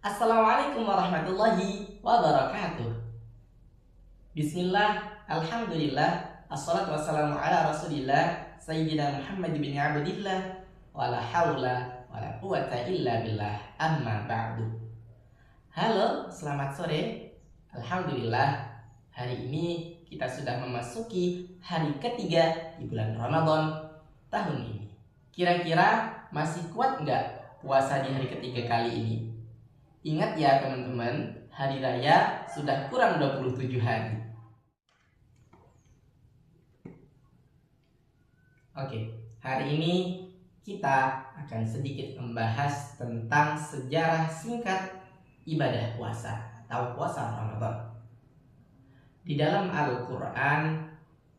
Assalamualaikum warahmatullahi wabarakatuh. Bismillah, alhamdulillah, assalatu wassalamu ala rasulillah, Sayyidina Muhammad bin Abdillah, wala hawla wala quwata illa billah, amma ba'du. Halo, selamat sore. Alhamdulillah, hari ini kita sudah memasuki hari ketiga di bulan Ramadan tahun ini. Kira-kira masih kuat nggak puasa di hari ketiga kali ini? Ingat ya teman-teman, hari raya sudah kurang 27 hari. Oke, hari ini kita akan sedikit membahas tentang sejarah singkat ibadah puasa atau puasa Ramadan. Di dalam Al-Quran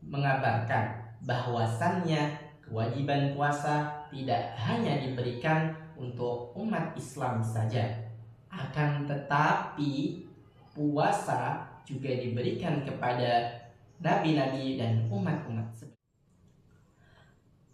mengabarkan bahwasannya kewajiban puasa tidak hanya diberikan untuk umat Islam saja, akan tetapi puasa juga diberikan kepada nabi-nabi dan umat-umat sebelumnya.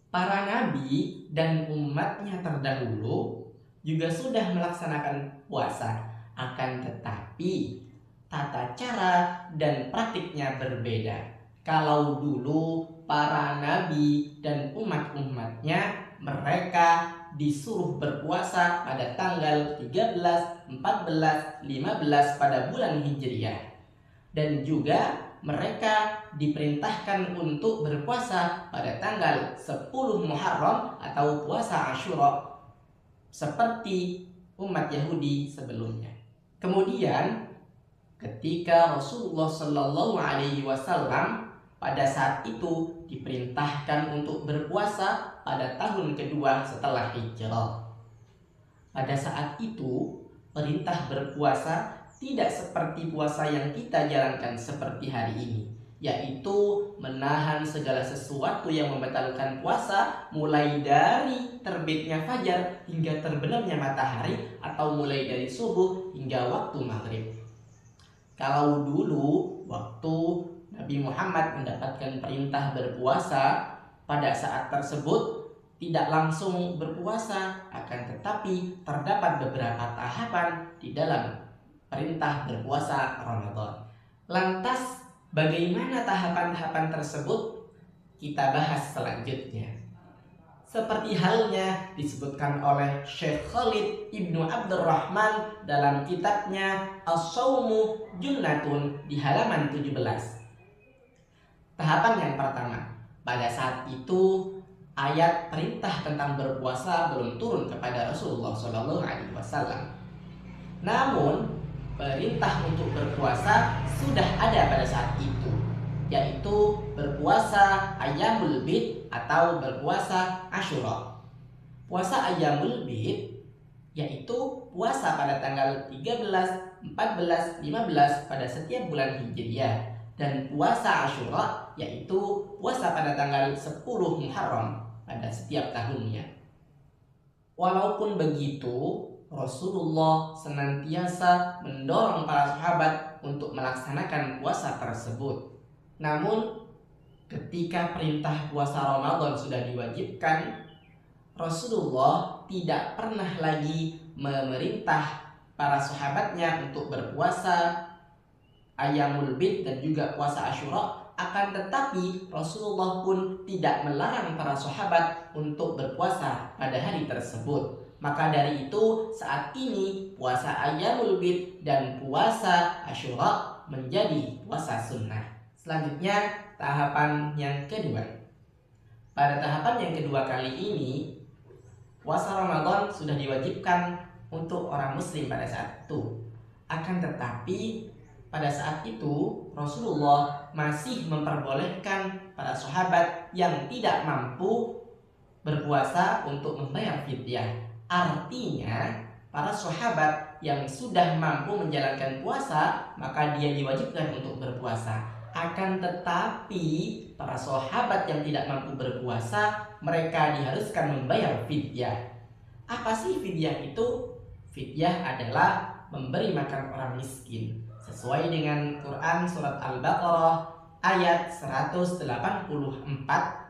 Para nabi dan umatnya terdahulu juga sudah melaksanakan puasa, akan tetapi tata cara dan praktiknya berbeda. Kalau dulu para nabi dan umat-umatnya mereka disuruh berpuasa pada tanggal 13, 14, 15 pada bulan Hijriah. Dan juga mereka diperintahkan untuk berpuasa pada tanggal 10 Muharram atau puasa Asyura seperti umat Yahudi sebelumnya. Kemudian ketika Rasulullah Shallallahu Alaihi Wasallam pada saat itu diperintahkan untuk berpuasa pada tahun kedua setelah hijrah. Pada saat itu, perintah berpuasa tidak seperti puasa yang kita jalankan seperti hari ini, yaitu menahan segala sesuatu yang membatalkan puasa, mulai dari terbitnya fajar hingga terbenamnya matahari, atau mulai dari subuh hingga waktu maghrib. Kalau dulu waktu Nabi Muhammad mendapatkan perintah berpuasa, pada saat tersebut tidak langsung berpuasa, akan tetapi terdapat beberapa tahapan di dalam perintah berpuasa Ramadan. Lantas bagaimana tahapan-tahapan tersebut? Kita bahas selanjutnya. Seperti halnya disebutkan oleh Syekh Khalid Ibnu Abdurrahman dalam kitabnya As-Shawmu Junnatun di halaman 17. Tahapan yang pertama, pada saat itu ayat perintah tentang berpuasa belum turun kepada Rasulullah SAW. Namun perintah untuk berpuasa sudah ada pada saat itu, yaitu berpuasa Ayyamul Bid atau berpuasa Asyura. Puasa Ayyamul Bid yaitu puasa pada tanggal 13, 14, 15 pada setiap bulan Hijriah, dan puasa Asyura yaitu puasa pada tanggal 10 Muharram pada setiap tahunnya. Walaupun begitu, Rasulullah senantiasa mendorong para sahabat untuk melaksanakan puasa tersebut. Namun ketika perintah puasa Ramadan sudah diwajibkan, Rasulullah tidak pernah lagi memerintah para sahabatnya untuk berpuasa Ayyamul Bid dan juga puasa Asyura. Akan tetapi Rasulullah pun tidak melarang para sahabat untuk berpuasa pada hari tersebut. Maka dari itu saat ini puasa Ayyamul Bid dan puasa Asyura menjadi puasa sunnah. Selanjutnya tahapan yang kedua. Pada tahapan yang kedua kali ini, puasa Ramadan sudah diwajibkan untuk orang muslim pada saat itu. Akan tetapi pada saat itu Rasulullah masih memperbolehkan para sahabat yang tidak mampu berpuasa untuk membayar fidyah. Artinya para sahabat yang sudah mampu menjalankan puasa, maka dia diwajibkan untuk berpuasa. Akan tetapi para sahabat yang tidak mampu berpuasa, mereka diharuskan membayar fidyah. Apa sih fidyah itu? Fidyah adalah memberi makan orang miskin, sesuai dengan Quran surat Al-Baqarah ayat 184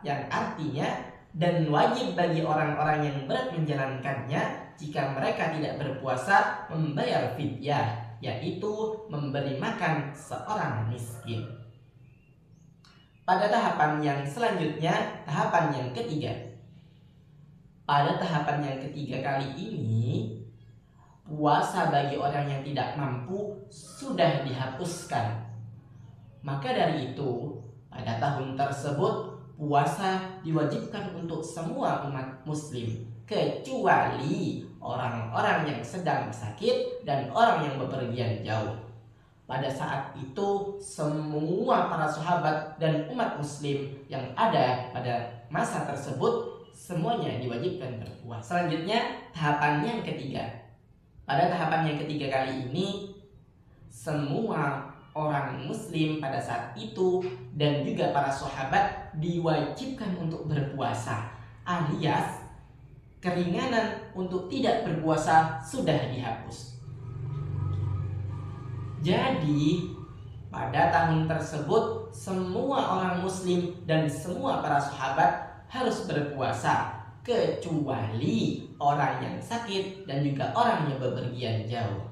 yang artinya, dan wajib bagi orang-orang yang berat menjalankannya jika mereka tidak berpuasa membayar fidyah, yaitu memberi makan seorang miskin. Pada tahapan yang selanjutnya, tahapan yang ketiga. Pada tahapan yang ketiga kali ini, puasa bagi orang yang tidak mampu sudah dihapuskan. Maka dari itu, pada tahun tersebut puasa diwajibkan untuk semua umat muslim, kecuali orang-orang yang sedang sakit dan orang yang bepergian jauh. Pada saat itu semua para sahabat dan umat muslim yang ada pada masa tersebut semuanya diwajibkan berpuasa. Selanjutnya tahapan yang ketiga. Pada tahapan yang ketiga kali ini semua orang muslim pada saat itu dan juga para sahabat diwajibkan untuk berpuasa, alias keringanan untuk tidak berpuasa sudah dihapus. Jadi pada tahun tersebut semua orang muslim dan semua para sahabat harus berpuasa, kecuali orang yang sakit dan juga orang yang bepergian jauh.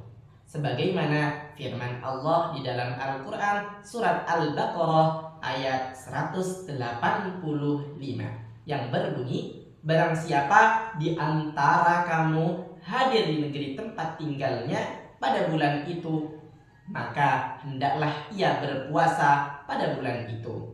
Sebagaimana firman Allah di dalam Al-Quran surat Al-Baqarah ayat 185 yang berbunyi, barang siapa di antara kamu hadir di negeri tempat tinggalnya pada bulan itu, maka hendaklah ia berpuasa pada bulan itu.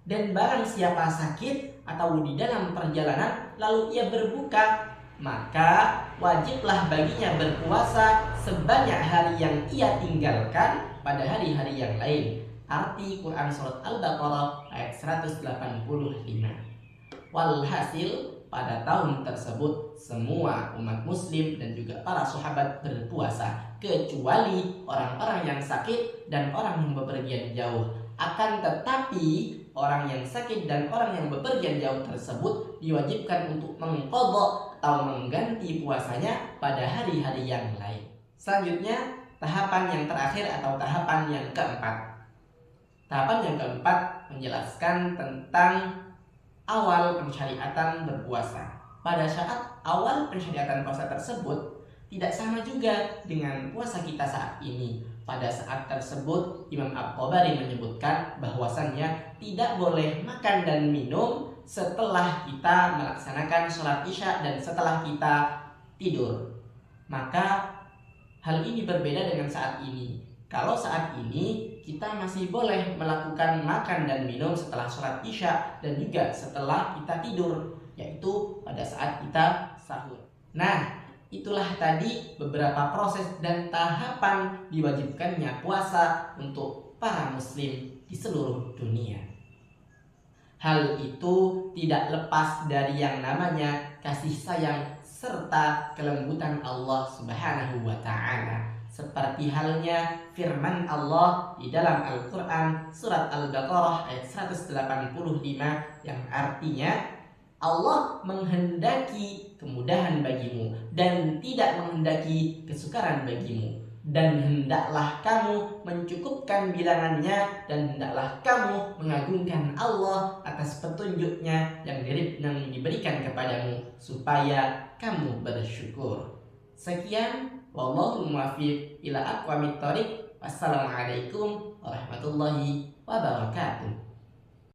Dan barang siapa sakit atau di dalam perjalanan lalu ia berbuka, maka wajiblah baginya berpuasa sebanyak hari yang ia tinggalkan pada hari-hari yang lain. Arti Quran surat Al-Baqarah ayat 185. Walhasil pada tahun tersebut semua umat muslim dan juga para sahabat berpuasa, kecuali orang-orang yang sakit dan orang yang bepergian jauh. Akan tetapi orang yang sakit dan orang yang bepergian jauh tersebut diwajibkan untuk mengqadha atau mengganti puasanya pada hari-hari yang lain. Selanjutnya tahapan yang terakhir atau tahapan yang keempat. Tahapan yang keempat menjelaskan tentang awal pensyariatan berpuasa. Pada saat awal pensyariatan puasa tersebut tidak sama juga dengan puasa kita saat ini. Pada saat tersebut Imam At-Tabari menyebutkan bahwasannya tidak boleh makan dan minum setelah kita melaksanakan sholat isya dan setelah kita tidur. Maka hal ini berbeda dengan saat ini. Kalau saat ini kita masih boleh melakukan makan dan minum setelah sholat isya dan juga setelah kita tidur, yaitu pada saat kita sahur. Nah, itulah tadi beberapa proses dan tahapan diwajibkannya puasa untuk para muslim di seluruh dunia. Hal itu tidak lepas dari yang namanya kasih sayang serta kelembutan Allah Subhanahu wa Ta'ala. Seperti halnya firman Allah di dalam Al-Quran surat Al-Baqarah ayat 185 yang artinya Allah menghendaki kemudahan bagimu dan tidak menghendaki kesukaran bagimu, dan hendaklah kamu mencukupkan bilangannya dan hendaklah kamu mengagungkan Allah atas petunjuknya yang diberikan kepadamu supaya kamu bersyukur. Sekian, wallahu muwaffiq ila aqwamit thoriq. Wassalamualaikum warahmatullahi wabarakatuh.